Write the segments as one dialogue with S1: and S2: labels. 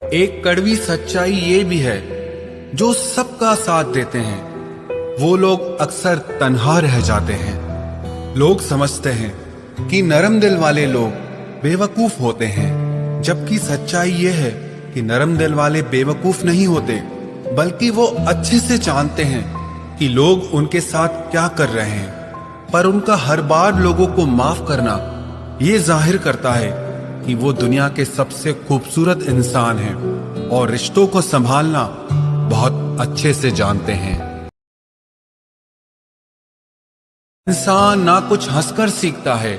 S1: एक कड़वी सच्चाई ये भी है, जो सबका साथ देते हैं वो लोग अक्सर तन्हा रह जाते हैं। लोग समझते हैं कि नरम दिल वाले लोग बेवकूफ होते हैं, जबकि सच्चाई ये है कि नरम दिल वाले बेवकूफ नहीं होते, बल्कि वो अच्छे से जानते हैं कि लोग उनके साथ क्या कर रहे हैं। पर उनका हर बार लोगों को माफ करना ये जाहिर करता है कि वो दुनिया के सबसे खूबसूरत इंसान हैं और रिश्तों को संभालना बहुत अच्छे से जानते हैं। इंसान ना कुछ हंसकर सीखता है,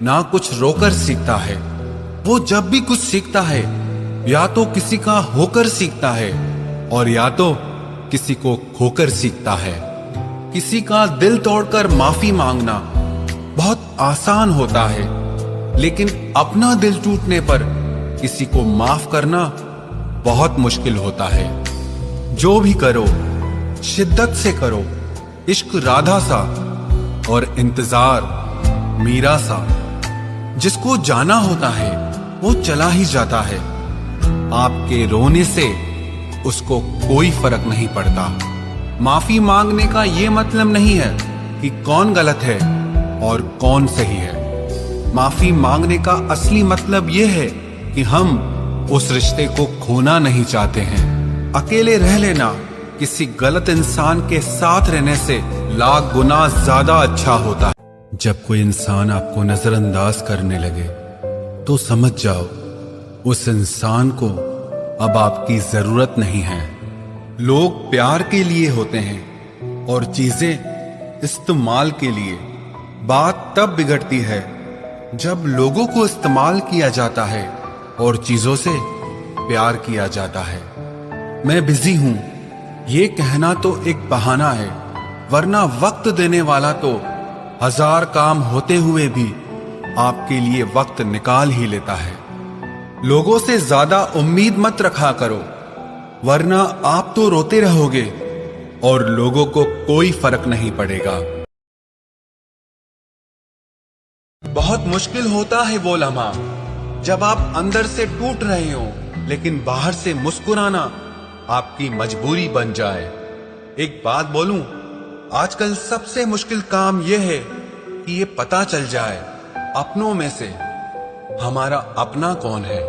S1: ना कुछ रोकर सीखता है। वो जब भी कुछ सीखता है या तो किसी का होकर सीखता है और या तो किसी को खोकर सीखता है। किसी का दिल तोड़कर माफी मांगना बहुत आसान होता है, लेकिन अपना दिल टूटने पर किसी को माफ करना बहुत मुश्किल होता है। जो भी करो शिद्दत से करो, इश्क राधा सा और इंतजार मीरा सा। जिसको जाना होता है वो चला ही जाता है, आपके रोने से उसको कोई फर्क नहीं पड़ता। माफी मांगने का ये मतलब नहीं है कि कौन गलत है और कौन सही है। माफी मांगने का असली मतलब यह है कि हम उस रिश्ते को खोना नहीं चाहते हैं। अकेले रह लेना किसी गलत इंसान के साथ रहने से लाख गुना ज्यादा अच्छा होता है। जब कोई इंसान आपको नजरअंदाज करने लगे तो समझ जाओ उस इंसान को अब आपकी जरूरत नहीं है। लोग प्यार के लिए होते हैं और चीजें इस्तेमाल के लिए। बात तब बिगड़ती है जब लोगों को इस्तेमाल किया जाता है और चीजों से प्यार किया जाता है। मैं बिजी हूं ये कहना तो एक बहाना है, वरना वक्त देने वाला तो हजार काम होते हुए भी आपके लिए वक्त निकाल ही लेता है। लोगों से ज्यादा उम्मीद मत रखा करो, वरना आप तो रोते रहोगे और लोगों को कोई फर्क नहीं पड़ेगा। बहुत मुश्किल होता है वो लम्हा जब आप अंदर से टूट रहे हो, लेकिन बाहर से मुस्कुराना आपकी मजबूरी बन जाए। एक बात बोलूं, आजकल सबसे मुश्किल काम यह है कि ये पता चल जाए अपनों में से हमारा अपना कौन है।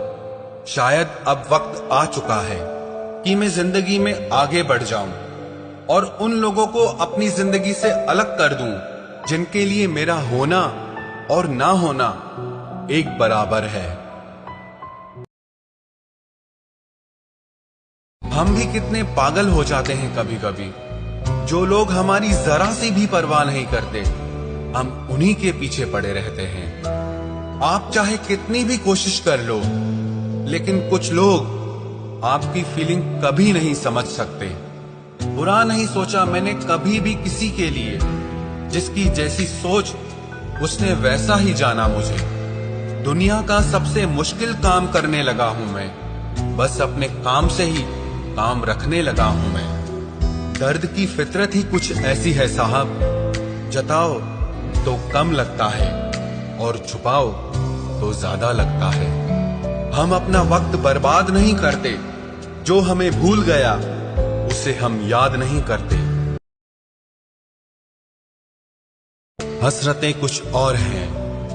S1: शायद अब वक्त आ चुका है कि मैं जिंदगी में आगे बढ़ जाऊं और उन लोगों को अपनी जिंदगी से अलग कर दूं जिनके लिए मेरा होना और ना होना एक बराबर है। हम भी कितने पागल हो जाते हैं कभी कभी। जो लोग हमारी जरा सी भी परवाह नहीं करते, हम उन्हीं के पीछे पड़े रहते हैं। आप चाहे कितनी भी कोशिश कर लो, लेकिन कुछ लोग आपकी फीलिंग कभी नहीं समझ सकते। बुरा नहीं सोचा मैंने कभी भी किसी के लिए, जिसकी जैसी सोच उसने वैसा ही जाना मुझे। दुनिया का सबसे मुश्किल काम करने लगा हूं मैं, बस अपने काम से ही काम रखने लगा हूं मैं। दर्द की फितरत ही कुछ ऐसी है साहब, जताओ तो कम लगता है और छुपाओ तो ज्यादा लगता है। हम अपना वक्त बर्बाद नहीं करते, जो हमें भूल गया उसे हम याद नहीं करते। हसरतें कुछ और हैं,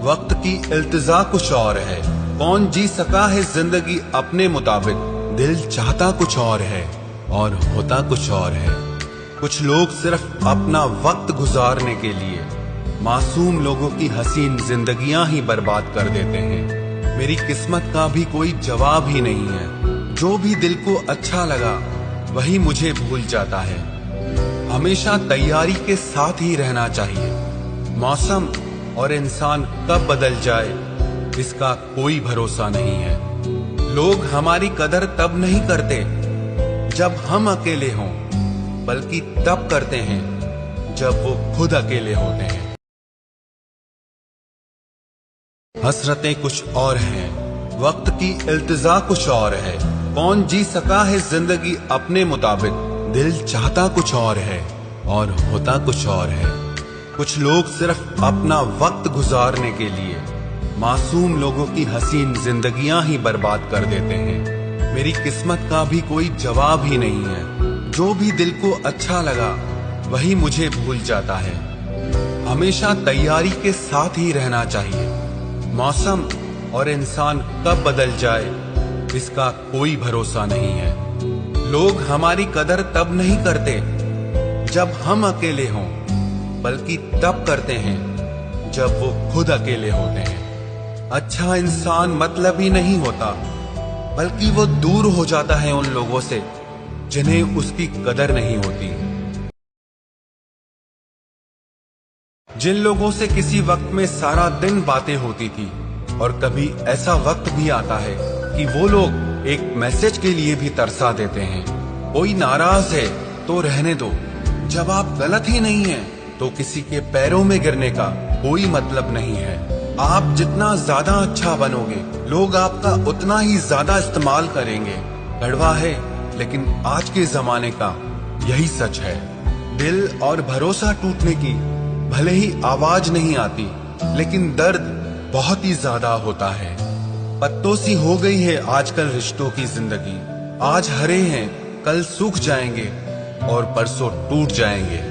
S1: वक्त की इल्तिजा कुछ और है। कौन जी सका है जिंदगी अपने मुताबिक, दिल चाहता कुछ और है और होता कुछ और है। कुछ लोग सिर्फ अपना वक्त गुजारने के लिए मासूम लोगों की हसीन जिंदगियां ही बर्बाद कर देते हैं। मेरी किस्मत का भी कोई जवाब ही नहीं है। जो भी दिल को अच्छा लगा वही मुझे भूल जाता है। हमेशा तैयारी के साथ ही रहना चाहिए। मौसम और इंसान कब बदल जाए इसका कोई भरोसा नहीं है। लोग हमारी कदर तब नहीं करते जब हम अकेले हों, बल्कि तब करते हैं जब वो खुद अकेले होते हैं। हसरतें कुछ और हैं, वक्त की इल्तिजा कुछ और है। कौन जी सका है जिंदगी अपने मुताबिक, दिल चाहता कुछ और है और होता कुछ और है। कुछ लोग सिर्फ अपना वक्त गुजारने के लिए मासूम लोगों की हसीन जिंदगियां ही बर्बाद कर देते हैं। मेरी किस्मत का भी कोई जवाब ही नहीं है। जो भी दिल को अच्छा लगा वही मुझे भूल जाता है। हमेशा तैयारी के साथ ही रहना चाहिए। मौसम और इंसान कब बदल जाए इसका कोई भरोसा नहीं है। लोग हमारी कदर तब नहीं करते जब हम अकेले हों, बल्कि तब करते हैं जब वो खुद अकेले होते हैं। अच्छा इंसान मतलबी नहीं होता, बल्कि वो दूर हो जाता है उन लोगों से जिन्हें उसकी कदर नहीं होती। जिन लोगों से किसी वक्त में सारा दिन बातें होती थी, और कभी ऐसा वक्त भी आता है कि वो लोग एक मैसेज के लिए भी तरसा देते हैं। कोई नाराज है तो रहने दो, जब आप गलत ही नहीं हैं तो किसी के पैरों में गिरने का कोई मतलब नहीं है। आप जितना ज्यादा अच्छा बनोगे, लोग आपका उतना ही ज्यादा इस्तेमाल करेंगे। कड़वा है, लेकिन आज के जमाने का यही सच है। दिल और भरोसा टूटने की भले ही आवाज नहीं आती, लेकिन दर्द बहुत ही ज्यादा होता है। पत्तों सी हो गई है आजकल रिश्तों की जिंदगी। आज हरे हैं, कल सूख जाएंगे और परसों टूट जाएंगे।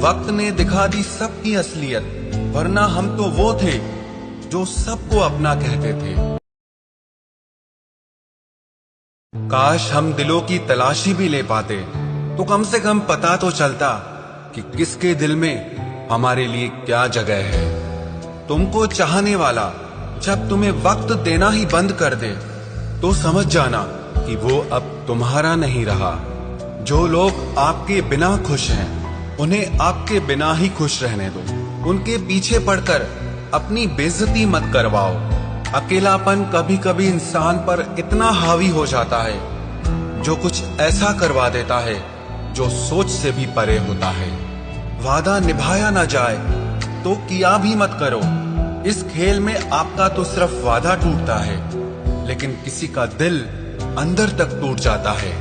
S1: वक्त ने दिखा दी सबकी असलियत, वरना हम तो वो थे जो सबको अपना कहते थे। काश हम दिलों की तलाशी भी ले पाते, तो कम से कम पता तो चलता कि किसके दिल में हमारे लिए क्या जगह है। तुमको चाहने वाला जब तुम्हें वक्त देना ही बंद कर दे, तो समझ जाना कि वो अब तुम्हारा नहीं रहा। जो लोग आपके बिना खुश हैं, उन्हें आपके बिना ही खुश रहने दो। उनके पीछे पड़कर अपनी बेइज्जती मत करवाओ। अकेलापन कभी कभी इंसान पर इतना हावी हो जाता है, जो कुछ ऐसा करवा देता है जो सोच से भी परे होता है। वादा निभाया ना जाए तो किया भी मत करो। इस खेल में आपका तो सिर्फ वादा टूटता है, लेकिन किसी का दिल अंदर तक टूट जाता है।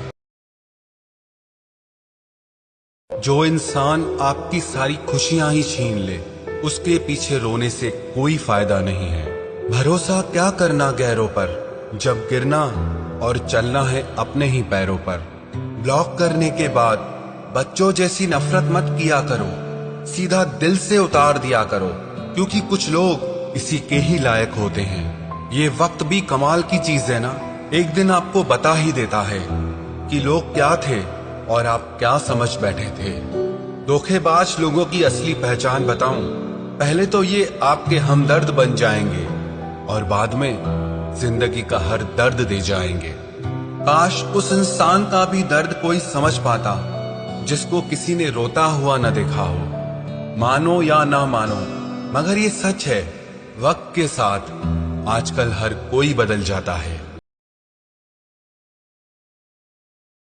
S1: जो इंसान आपकी सारी खुशियां ही छीन ले, उसके पीछे रोने से कोई फायदा नहीं है। भरोसा क्या करना गैरों पर, जब गिरना और चलना है अपने ही पैरों पर। ब्लॉक करने के बाद बच्चों जैसी नफरत मत किया करो, सीधा दिल से उतार दिया करो, क्योंकि कुछ लोग इसी के ही लायक होते हैं। ये वक्त भी कमाल की चीज है ना, एक दिन आपको बता ही देता है कि लोग क्या थे और आप क्या समझ बैठे थे। धोखेबाज लोगों की असली पहचान बताऊं, पहले तो ये आपके हमदर्द बन जाएंगे और बाद में जिंदगी का हर दर्द दे जाएंगे। काश उस इंसान का भी दर्द कोई समझ पाता जिसको किसी ने रोता हुआ न देखा हो। मानो या ना मानो, मगर ये सच है, वक्त के साथ आजकल हर कोई बदल जाता है।